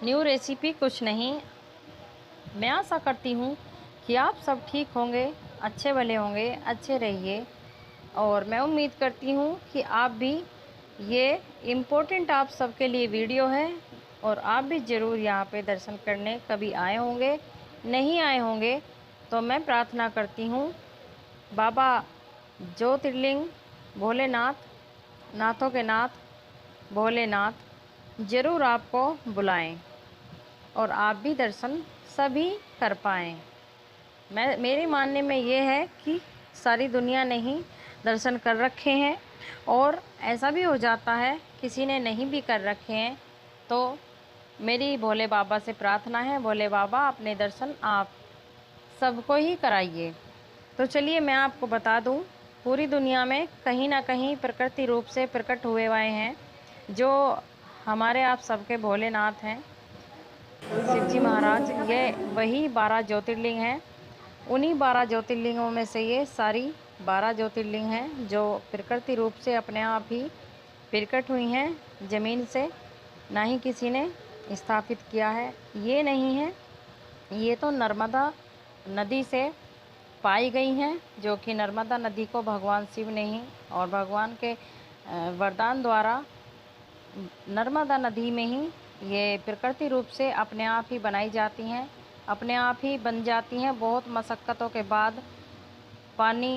New recipe कुछ नहीं। मैं आशा करती हूँ कि आप सब ठीक होंगे, अच्छे भले होंगे, अच्छे रहिए। और मैं उम्मीद करती हूँ कि आप भी, ये इम्पोर्टेंट आप सबके लिए वीडियो है और आप भी ज़रूर यहाँ पे दर्शन करने कभी आए होंगे। नहीं आए होंगे तो मैं प्रार्थना करती हूँ बाबा ज्योतिर्लिंग भोलेनाथ, नाथों के नाथ भोलेनाथ ज़रूर आपको बुलाएं और आप भी दर्शन सभी कर पाएँ। मेरे मानने में ये है कि सारी दुनिया ने ही दर्शन कर रखे हैं, और ऐसा भी हो जाता है किसी ने नहीं भी कर रखे हैं तो मेरी भोले बाबा से प्रार्थना है, भोले बाबा अपने दर्शन आप सबको ही कराइए। तो चलिए मैं आपको बता दूं, पूरी दुनिया में कहीं ना कहीं प्रकृति रूप से प्रकट हुए हुए हैं जो हमारे आप सबके भोलेनाथ हैं, शिव जी महाराज। ये वही 12 ज्योतिर्लिंग हैं। उन्हीं 12 ज्योतिर्लिंगों में से ये सारी 12 ज्योतिर्लिंग हैं जो प्रकृति रूप से अपने आप ही प्रकट हुई हैं ज़मीन से, ना ही किसी ने स्थापित किया है। ये नहीं है, ये तो नर्मदा नदी से पाई गई हैं, जो कि नर्मदा नदी को भगवान शिव ने ही और भगवान के वरदान द्वारा नर्मदा नदी में ही ये प्रकृति रूप से अपने आप ही बनाई जाती हैं, अपने आप ही बन जाती हैं। बहुत मशक्क़तों के बाद पानी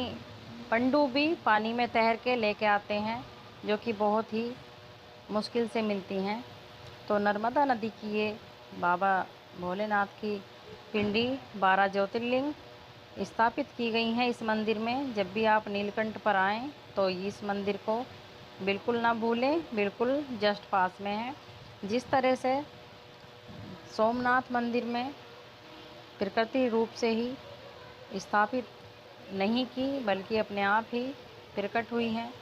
पनडुब्बी पानी में तैर के लेके आते हैं, जो कि बहुत ही मुश्किल से मिलती हैं। तो नर्मदा नदी की ये बाबा भोलेनाथ की पिंडी 12 ज्योतिर्लिंग स्थापित की गई हैं इस मंदिर में। जब भी आप नीलकंठ पर आएँ तो इस मंदिर को बिल्कुल ना भूलें, बिल्कुल जस्ट पास में है। जिस तरह से सोमनाथ मंदिर में प्रकृति रूप से ही स्थापित नहीं की, बल्कि अपने आप ही प्रकट हुई हैं।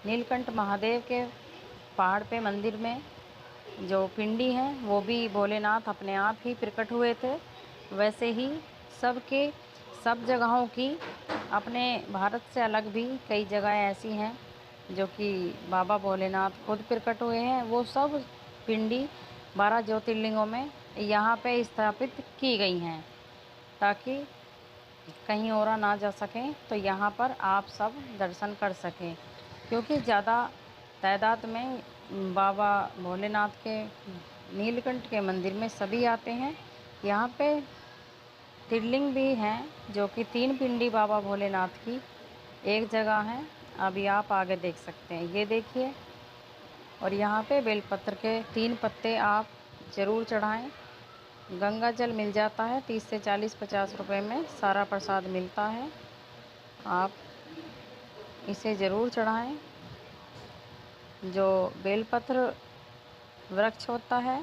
नीलकंठ महादेव के पहाड़ पे मंदिर में जो पिंडी हैं वो भी भोलेनाथ अपने आप ही प्रकट हुए थे। वैसे ही सब जगहों की अपने भारत से अलग भी कई जगह ऐसी हैं जो कि बाबा भोलेनाथ खुद प्रकट हुए हैं। वो सब पिंडी 12 ज्योतिर्लिंगों में यहाँ पे स्थापित की गई हैं ताकि कहीं और ना जा सकें, तो यहाँ पर आप सब दर्शन कर सकें। क्योंकि ज़्यादा तादाद में बाबा भोलेनाथ के नीलकंठ के मंदिर में सभी आते हैं। यहाँ पे त्रिलिंग भी हैं जो कि 3 पिंडी बाबा भोलेनाथ की एक जगह है। अभी आप आगे देख सकते हैं, ये देखिए। और यहाँ पे बेलपत्र के 3 पत्ते आप ज़रूर चढ़ाएं। गंगा जल मिल जाता है 30 से 40-50 रुपए में, सारा प्रसाद मिलता है। आप इसे ज़रूर चढ़ाएं। जो बेलपत्र वृक्ष होता है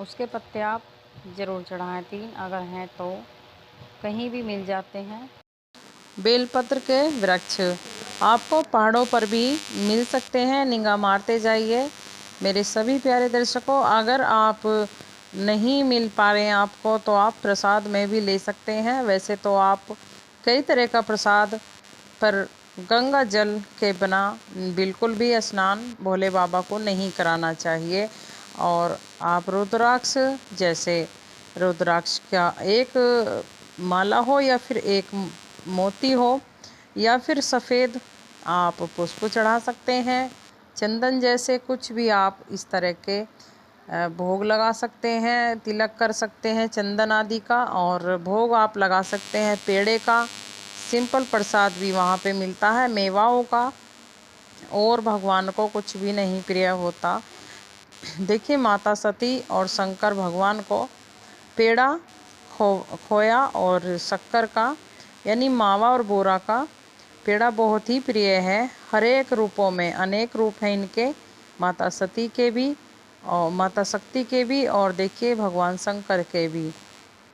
उसके पत्ते आप ज़रूर चढ़ाएं, 3 अगर हैं तो कहीं भी मिल जाते हैं। बेलपत्र के वृक्ष आपको पहाड़ों पर भी मिल सकते हैं, निगाह मारते जाइए। मेरे सभी प्यारे दर्शकों, अगर आप नहीं मिल पा रहे हैं आपको तो आप प्रसाद में भी ले सकते हैं। वैसे तो आप कई तरह का प्रसाद, पर गंगा जल के बिना बिल्कुल भी स्नान भोले बाबा को नहीं कराना चाहिए। और आप रुद्राक्ष, जैसे रुद्राक्ष का एक माला हो या फिर एक मोती हो या फिर सफ़ेद आप पुष्प चढ़ा सकते हैं। चंदन जैसे कुछ भी आप इस तरह के भोग लगा सकते हैं, तिलक कर सकते हैं चंदन आदि का, और भोग आप लगा सकते हैं पेड़े का। सिंपल प्रसाद भी वहाँ पे मिलता है मेवाओं का, और भगवान को कुछ भी नहीं प्रिय होता। देखिए, माता सती और शंकर भगवान को पेड़ा, खोया और शक्कर का, यानी मावा और बोरा का पेड़ा बहुत ही प्रिय है। हर एक रूपों में, अनेक रूप हैं इनके, माता सती के भी और माता शक्ति के भी, और देखिए भगवान शंकर के भी।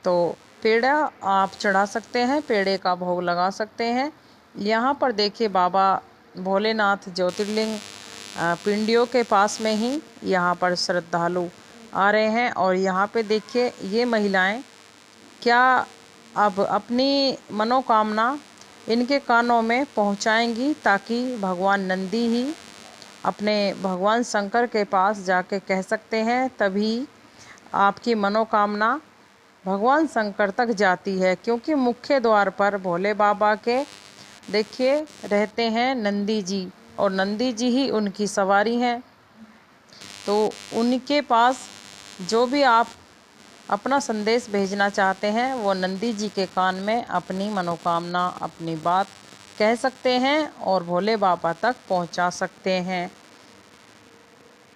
तो पेड़ा आप चढ़ा सकते हैं, पेड़े का भोग लगा सकते हैं। यहाँ पर देखिए बाबा भोलेनाथ ज्योतिर्लिंग पिंडियों के पास में ही यहाँ पर श्रद्धालु आ रहे हैं। और यहाँ पे देखिए ये महिलाएं क्या अब अपनी मनोकामना इनके कानों में पहुँचाएंगी, ताकि भगवान नंदी ही अपने भगवान शंकर के पास जाके कह सकते हैं, तभी आपकी मनोकामना भगवान शंकर तक जाती है, क्योंकि मुख्य द्वार पर भोले बाबा के देखिए रहते हैं नंदी जी, और नंदी जी ही उनकी सवारी हैं। तो उनके पास जो भी आप अपना संदेश भेजना चाहते हैं वो नंदी जी के कान में अपनी मनोकामना, अपनी बात कह सकते हैं और भोले बाबा तक पहुंचा सकते हैं।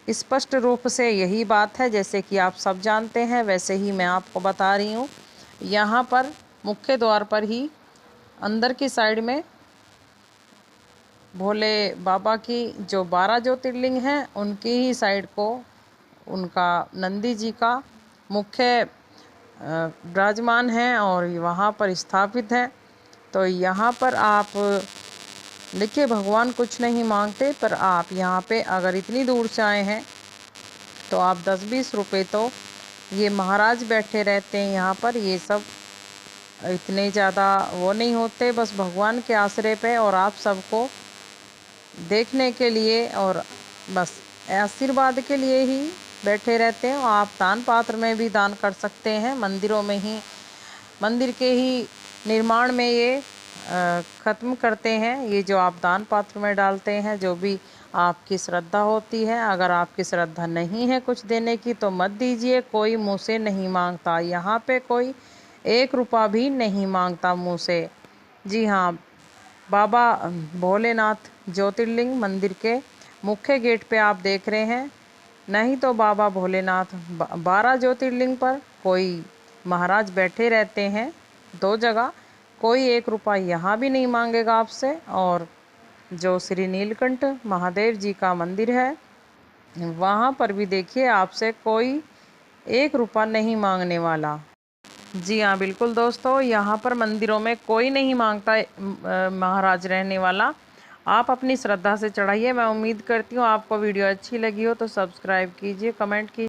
स्पष्ट रूप से यही बात है, जैसे कि आप सब जानते हैं वैसे ही मैं आपको बता रही हूँ। यहाँ पर मुख्य द्वार पर ही अंदर की साइड में भोले बाबा की जो 12 ज्योतिर्लिंग हैं उनकी ही साइड को उनका नंदी जी का मुख्य विराजमान है और वहाँ पर स्थापित है। तो यहाँ पर आप देखिए भगवान कुछ नहीं मांगते, पर आप यहाँ पे अगर इतनी दूर से आए हैं तो आप 10-20 रुपये तो ये महाराज बैठे रहते हैं यहाँ पर, ये सब इतने ज़्यादा वो नहीं होते, बस भगवान के आश्रय पे और आप सबको देखने के लिए और बस आशीर्वाद के लिए ही बैठे रहते हैं। आप दान पात्र में भी दान कर सकते हैं, मंदिरों में ही, मंदिर के ही निर्माण में ये ख़त्म करते हैं। ये जो आप दान पात्र में डालते हैं, जो भी आपकी श्रद्धा होती है, अगर आपकी श्रद्धा नहीं है कुछ देने की तो मत दीजिए, कोई मुँह से नहीं मांगता। यहाँ पे कोई 1 रुपया भी नहीं मांगता मुँह से। जी हाँ, बाबा भोलेनाथ ज्योतिर्लिंग मंदिर के मुख्य गेट पे आप देख रहे हैं, नहीं तो बाबा भोलेनाथ 12 ज्योतिर्लिंग पर कोई महाराज बैठे रहते हैं 2 जगह, कोई 1 रुपया यहाँ भी नहीं मांगेगा आपसे। और जो श्री नीलकंठ महादेव जी का मंदिर है वहाँ पर भी देखिए आपसे कोई 1 रुपया नहीं मांगने वाला। जी हाँ बिल्कुल दोस्तों, यहाँ पर मंदिरों में कोई नहीं मांगता महाराज रहने वाला। आप अपनी श्रद्धा से चढ़ाइए। मैं उम्मीद करती हूँ आपको वीडियो अच्छी लगी हो तो सब्सक्राइब कीजिए, कमेंट कीजिए।